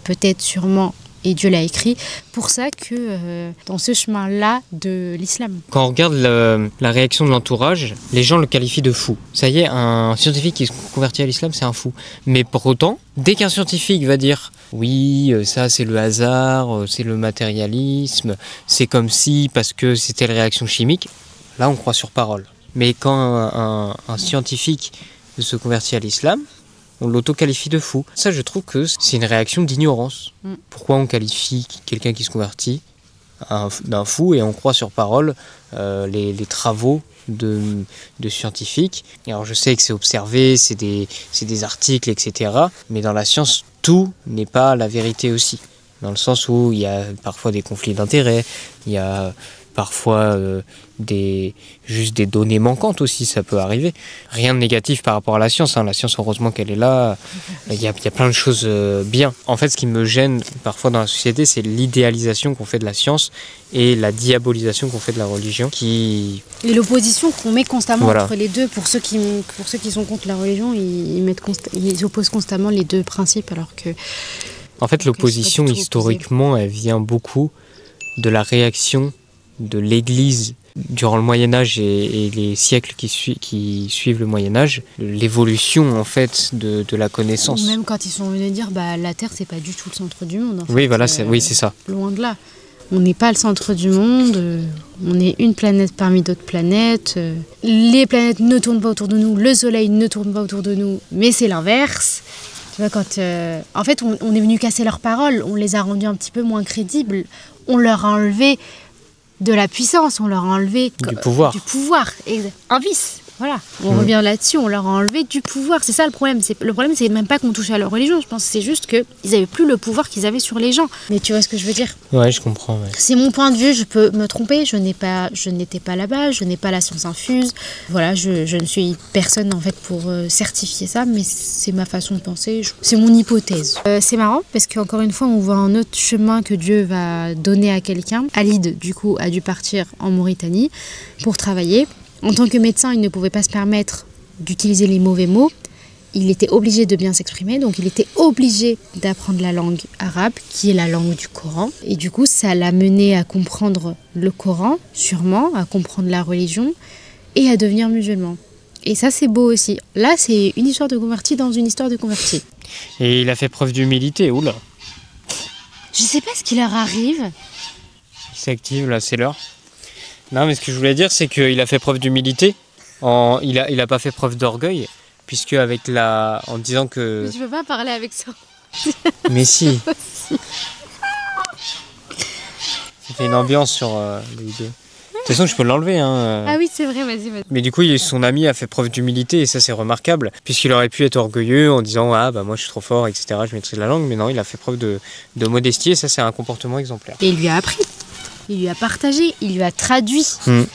peut-être sûrement, et Dieu l'a écrit, pour ça que dans ce chemin-là de l'islam. Quand on regarde la réaction de l'entourage, les gens le qualifient de fou. Ça y est, un scientifique qui se convertit à l'islam, c'est un fou. Mais pour autant, dès qu'un scientifique va dire « oui, ça c'est le hasard, c'est le matérialisme, c'est comme si parce que c'était la réaction chimique », là on croit sur parole. Mais quand un scientifique se convertit à l'islam, on l'auto-qualifie de fou. Ça, je trouve que c'est une réaction d'ignorance. Pourquoi on qualifie quelqu'un qui se convertit d'un fou et on croit sur parole les travaux de scientifiques. Alors je sais que c'est observé, c'est des articles, etc. Mais dans la science, tout n'est pas la vérité aussi. Dans le sens où il y a parfois des conflits d'intérêts, il y a parfois juste des données manquantes aussi, ça peut arriver. Rien de négatif par rapport à la science, La science, heureusement qu'elle est là, il y a plein de choses bien. En fait, ce qui me gêne parfois dans la société, c'est l'idéalisation qu'on fait de la science et la diabolisation qu'on fait de la religion. Et l'opposition qu'on met constamment entre les deux. Pour ceux qui sont contre la religion, ils opposent constamment les deux principes, alors que... En fait, l'opposition, historiquement, elle vient beaucoup de la réaction de l'Église durant le Moyen-Âge et les siècles qui suivent le Moyen-Âge, l'évolution en fait de la connaissance. Ou même quand ils sont venus dire la Terre c'est pas du tout le centre du monde. Oui, voilà, c'est ça. Loin de là. On n'est pas le centre du monde, on est une planète parmi d'autres planètes. Les planètes ne tournent pas autour de nous, le Soleil ne tourne pas autour de nous, mais c'est l'inverse. Tu vois, en fait, on est venu casser leurs paroles, on les a rendus un petit peu moins crédibles, on leur a enlevé de la puissance, on leur a enlevé du pouvoir, un vice. Voilà, on revient là-dessus, on leur a enlevé du pouvoir. C'est ça le problème. Le problème, c'est même pas qu'on touche à leur religion. Je pense que c'est juste qu'ils n'avaient plus le pouvoir qu'ils avaient sur les gens. Mais tu vois ce que je veux dire? Ouais, je comprends. Ouais. C'est mon point de vue, je peux me tromper. Je n'étais pas là-bas, je n'ai pas la science infuse. Voilà, je ne suis personne en fait pour certifier ça, mais c'est ma façon de penser. C'est mon hypothèse. C'est marrant parce qu'encore une fois, on voit un autre chemin que Dieu va donner à quelqu'un. Alid, du coup, a dû partir en Mauritanie pour travailler. En tant que médecin, il ne pouvait pas se permettre d'utiliser les mauvais mots. Il était obligé de bien s'exprimer, donc il était obligé d'apprendre la langue arabe, qui est la langue du Coran. Et du coup, ça l'a mené à comprendre le Coran, sûrement, à comprendre la religion, et à devenir musulman. Et ça, c'est beau aussi. Là, c'est une histoire de converti dans une histoire de converti. Et il a fait preuve d'humilité, oula. Je sais pas ce qui leur arrive. C'est actif, là, c'est l'heure. Non, mais ce que je voulais dire, c'est qu'il a fait preuve d'humilité. Il a pas fait preuve d'orgueil, puisque en disant que... Mais je peux pas parler avec ça. Mais si. Ça fait une ambiance sur les vidéos. De toute façon, je peux l'enlever. Ah oui, c'est vrai, vas-y. Mais du coup, son ami a fait preuve d'humilité et ça, c'est remarquable. Puisqu'il aurait pu être orgueilleux en disant « Ah, bah moi, je suis trop fort, etc. Je maîtrise la langue. » Mais non, il a fait preuve de modestie et ça, c'est un comportement exemplaire. Et il lui a appris. Il lui a partagé. Il lui a traduit. Ouais.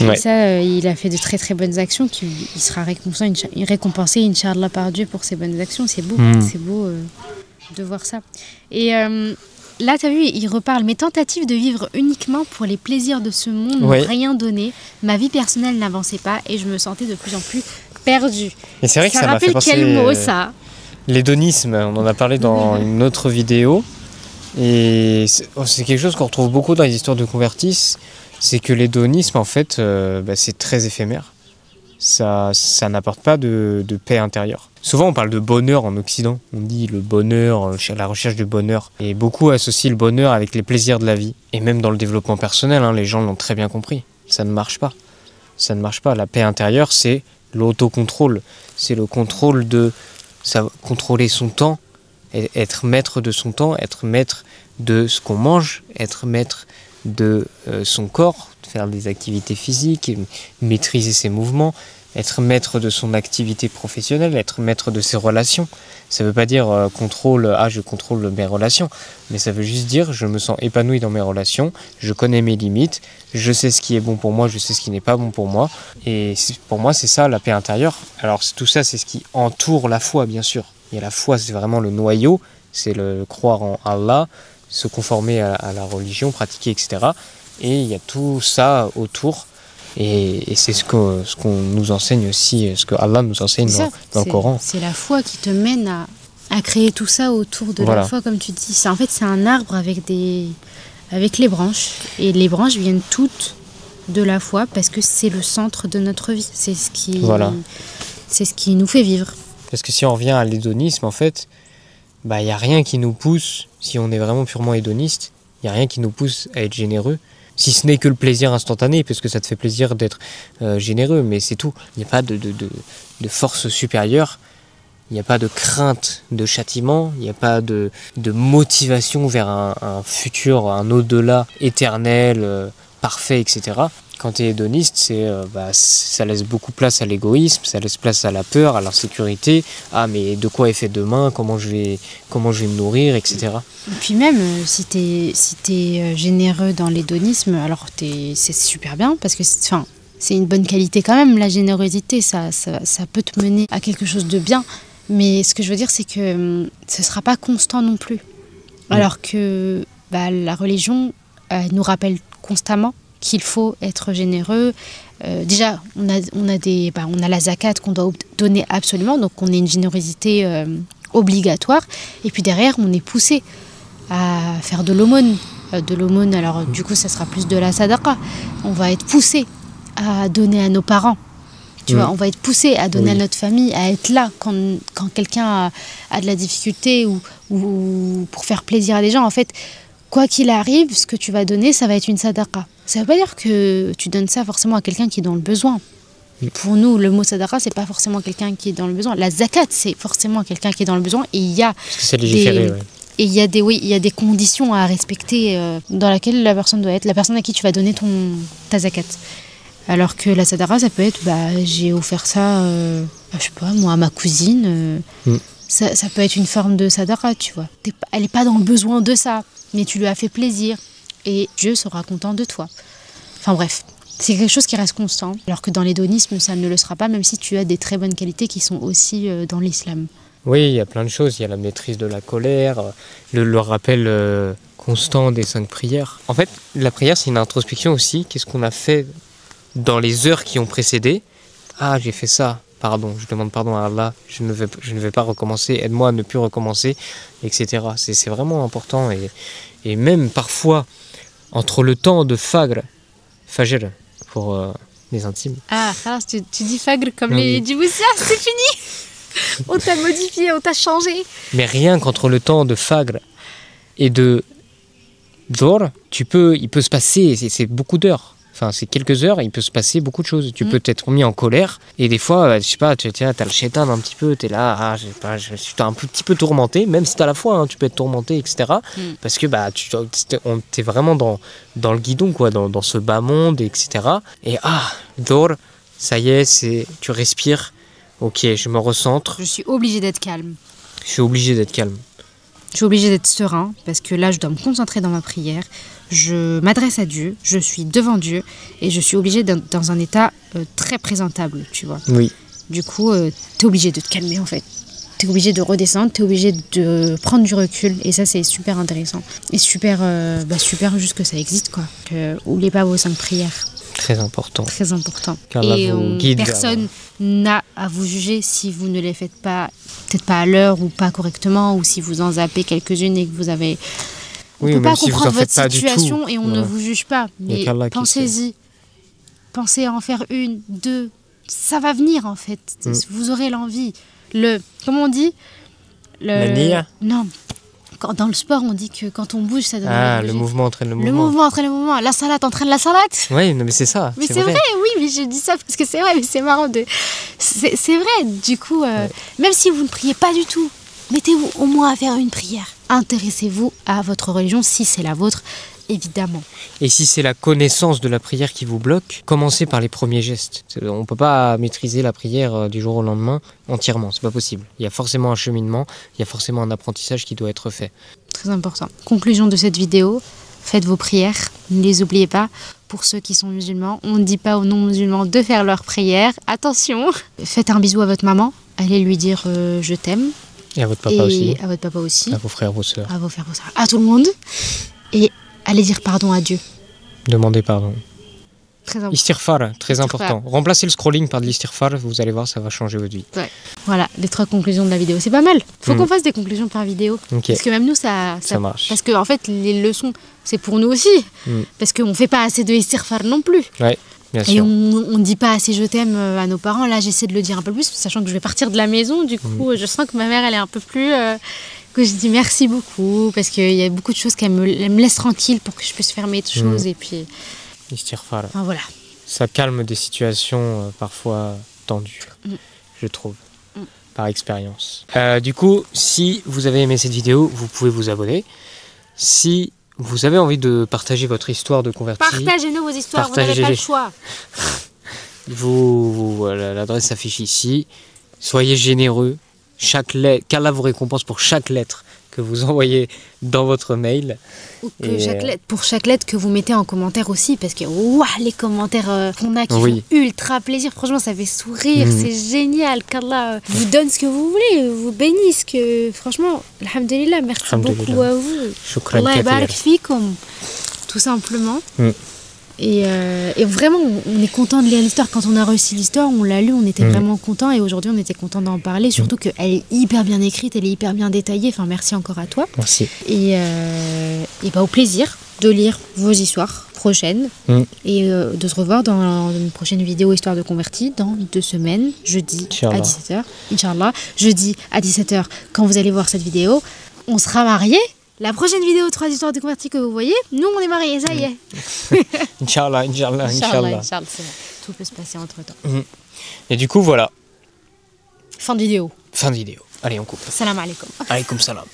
Et ça, il a fait de très très bonnes actions. Il sera récompensé, Inch'Allah, par Dieu pour ses bonnes actions. C'est beau. C'est beau de voir ça. Et... là, tu as vu, il reparle. Mes tentatives de vivre uniquement pour les plaisirs de ce monde n'ont rien donné. Ma vie personnelle n'avançait pas et je me sentais de plus en plus perdue. Et c'est vrai que ça m'a fait penser... quel mot, ça? L'hédonisme, on en a parlé dans une autre vidéo. Et c'est quelque chose qu'on retrouve beaucoup dans les histoires de convertis. C'est que l'hédonisme, en fait, c'est très éphémère. Ça n'apporte pas de paix intérieure. Souvent, on parle de bonheur en Occident. On dit le bonheur, la recherche du bonheur. Et beaucoup associent le bonheur avec les plaisirs de la vie. Et même dans le développement personnel, les gens l'ont très bien compris. Ça ne marche pas. Ça ne marche pas. La paix intérieure, c'est l'autocontrôle. C'est le contrôle contrôler son temps, être maître de son temps, être maître de ce qu'on mange, être maître de son corps, faire des activités physiques, maîtriser ses mouvements, être maître de son activité professionnelle, être maître de ses relations. Ça ne veut pas dire je contrôle mes relations, mais ça veut juste dire je me sens épanoui dans mes relations, je connais mes limites, je sais ce qui est bon pour moi, je sais ce qui n'est pas bon pour moi. Et pour moi, c'est ça la paix intérieure. Alors tout ça, c'est ce qui entoure la foi, bien sûr. Et la foi, c'est vraiment le noyau, c'est le croire en Allah, se conformer à la religion, pratiquer, etc. Et il y a tout ça autour. Et c'est ce qu'on nous enseigne aussi, ce que Allah nous enseigne dans le Coran. C'est la foi qui te mène à créer tout ça autour de la foi, comme tu dis. En fait, c'est un arbre avec les branches. Et les branches viennent toutes de la foi parce que c'est le centre de notre vie. C'est ce qui nous fait vivre. Parce que si on revient à l'hédonisme, en fait, il n'y a rien qui nous pousse, si on est vraiment purement hédoniste, il n'y a rien qui nous pousse à être généreux. Si ce n'est que le plaisir instantané, parce que ça te fait plaisir d'être généreux, mais c'est tout. Il n'y a pas de force supérieure, il n'y a pas de crainte de châtiment, il n'y a pas de motivation vers un futur, un au-delà éternel, parfait, etc. Quand tu es hédoniste, ça laisse beaucoup place à l'égoïsme, ça laisse place à la peur, à l'insécurité. Ah, mais de quoi est fait demain, comment je vais me nourrir, etc. Et puis même, si t'es généreux dans l'hédonisme, alors c'est super bien, parce que c'est une bonne qualité quand même, la générosité, ça peut te mener à quelque chose de bien. Mais ce que je veux dire, c'est que ce ne sera pas constant non plus. Alors que la religion nous rappelle constamment qu'il faut être généreux. Déjà, on a la zakat qu'on doit donner absolument, donc on a une générosité obligatoire. Et puis derrière, on est poussé à faire de l'aumône. Alors du coup, ça sera plus de la sadaqa. On va être poussé à donner à nos parents. Tu vois, on va être poussé à donner à notre famille, à être là quand quelqu'un a de la difficulté ou pour faire plaisir à des gens. En fait, quoi qu'il arrive, ce que tu vas donner, ça va être une sadaqa. Ça ne veut pas dire que tu donnes ça forcément à quelqu'un qui est dans le besoin. Pour nous, le mot sadaqa, c'est pas forcément quelqu'un qui est dans le besoin. La zakat, c'est forcément quelqu'un qui est dans le besoin. Et il y a parce que c'est légiféré, et il y a des conditions à respecter dans laquelle la personne doit être, la personne à qui tu vas donner ta zakat. Alors que la sadaqa, ça peut être, j'ai offert ça, je sais pas, moi, à ma cousine. Ça peut être une forme de sadaqa, tu vois. Elle n'est pas dans le besoin de ça, mais tu lui as fait plaisir. Et Dieu sera content de toi. Enfin bref, c'est quelque chose qui reste constant. Alors que dans l'hédonisme, ça ne le sera pas, même si tu as des très bonnes qualités qui sont aussi dans l'islam. Oui, il y a plein de choses. Il y a la maîtrise de la colère, le rappel constant des 5 prières. En fait, la prière, c'est une introspection aussi. Qu'est-ce qu'on a fait dans les heures qui ont précédé? Ah, j'ai fait ça. Pardon, je demande pardon à Allah. Je ne vais pas recommencer. Aide-moi à ne plus recommencer, etc. C'est vraiment important. Et même parfois, entre le temps de Fajr pour les intimes. Ah, tu dis Fajr comme les djiboussiens, c'est fini. On t'a modifié, on t'a changé. Mais rien qu'entre le temps de Fajr et de Dor, il peut se passer, c'est beaucoup d'heures. Enfin, c'est quelques heures, il peut se passer beaucoup de choses. Tu peux t'être mis en colère. Et des fois, je sais pas, tu as le shaitan un petit peu, tu es là, je sais pas, je suis un petit peu tourmenté, même si tu as la foi, hein, tu peux être tourmenté, etc. Parce que t'es vraiment dans le guidon, quoi, dans ce bas monde, etc. Et Dor, ça y est, tu respires. Ok, je me recentre. Je suis obligée d'être calme. Je suis obligé d'être calme. Je suis obligée d'être serein parce que là, je dois me concentrer dans ma prière. Je m'adresse à Dieu, je suis devant Dieu et je suis obligée d'être dans un état très présentable, tu vois. Oui. Du coup, t'es obligé de te calmer en fait. T'es obligé de redescendre, t'es obligé de prendre du recul et ça, c'est super intéressant. Et super juste que ça existe, quoi. Oubliez pas vos 5 prières. Très important. Très important. Et personne n'a à vous juger si vous ne les faites pas, peut-être pas à l'heure ou pas correctement, ou si vous en zappez quelques-unes et que vous avez... On ne peut pas comprendre votre situation et on ne vous juge pas. Mais pensez-y. Pensez à en faire 1, 2. Ça va venir en fait. Vous aurez l'envie. Comment on dit Non. Dans le sport, on dit que quand on bouge, ça donne le mouvement entraîne le mouvement. Le mouvement entraîne le mouvement. La salade entraîne la salade. Oui, mais c'est ça. Mais c'est vrai, oui, mais je dis ça parce que c'est vrai, mais c'est marrant. C'est vrai, du coup, même si vous ne priez pas du tout, mettez-vous au moins à faire une prière. Intéressez-vous à votre religion, si c'est la vôtre, évidemment. Et si c'est la connaissance de la prière qui vous bloque, commencez par les premiers gestes. On ne peut pas maîtriser la prière du jour au lendemain entièrement, c'est pas possible. Il y a forcément un cheminement, il y a forcément un apprentissage qui doit être fait. Très important. Conclusion de cette vidéo, faites vos prières, ne les oubliez pas. Pour ceux qui sont musulmans, on ne dit pas aux non-musulmans de faire leurs prières. Attention. Faites un bisou à votre maman, allez lui dire je t'aime. Et à votre papa aussi. À votre papa aussi. À vos frères, vos sœurs. À vos frères, vos sœurs. À tout le monde. Et allez dire pardon à Dieu. Demandez pardon. Très important. Istighfar, très important. Remplacez le scrolling par de l'istighfar, vous allez voir, ça va changer votre vie. Ouais. Voilà, les 3 conclusions de la vidéo. C'est pas mal. Faut qu'on fasse des conclusions par vidéo. Okay. Parce que même nous, ça marche. Parce que en fait, les leçons, c'est pour nous aussi. Parce qu'on fait pas assez de istighfar non plus. Ouais. Bien sûr. Et on ne dit pas assez je t'aime à nos parents. Là, j'essaie de le dire un peu plus, sachant que je vais partir de la maison. Du coup, je sens que ma mère, elle est un peu plus... que je dis merci beaucoup, parce qu'il y a beaucoup de choses qu'elle me laisse tranquille pour que je puisse faire mes choses. Et puis... Istighfar. Enfin, voilà. Ça calme des situations parfois tendues, je trouve, par expérience. Du coup, si vous avez aimé cette vidéo, vous pouvez vous abonner. Si vous avez envie de partager votre histoire de converti, partagez-nous vos histoires, vous n'avez pas le choix. L'adresse s'affiche ici. Soyez généreux. Qu'Allah vous récompense pour chaque lettre que vous envoyez dans votre mail. Ou que pour chaque lettre que vous mettez en commentaire aussi, parce que les commentaires qu'on a qui font ultra plaisir, franchement ça fait sourire, c'est génial, qu'Allah vous donne ce que vous voulez, vous bénisse, que franchement, alhamdulillah, merci beaucoup à vous. Allah yabarak fikum, tout simplement. Et vraiment, on est content de lire l'histoire. Quand on a reçu l'histoire, on l'a lu, on était vraiment content. Et aujourd'hui, on était content d'en parler. Surtout qu'elle est hyper bien écrite, elle est hyper bien détaillée. Enfin, merci encore à toi. Merci. Et au plaisir de lire vos histoires prochaines. Et de se revoir dans une prochaine vidéo Histoire de converti dans 2 semaines, jeudi à 17h. Inch'Allah. Jeudi à 17h, quand vous allez voir cette vidéo, on sera mariés. La prochaine vidéo 3 histoires de convertis que vous voyez, nous on est mariés, ça y est. Inch'Allah. C'est bon. Tout peut se passer entre temps. Et du coup, voilà. Fin de vidéo. Allez, on coupe. Salam alaikum. Alaykoum salam.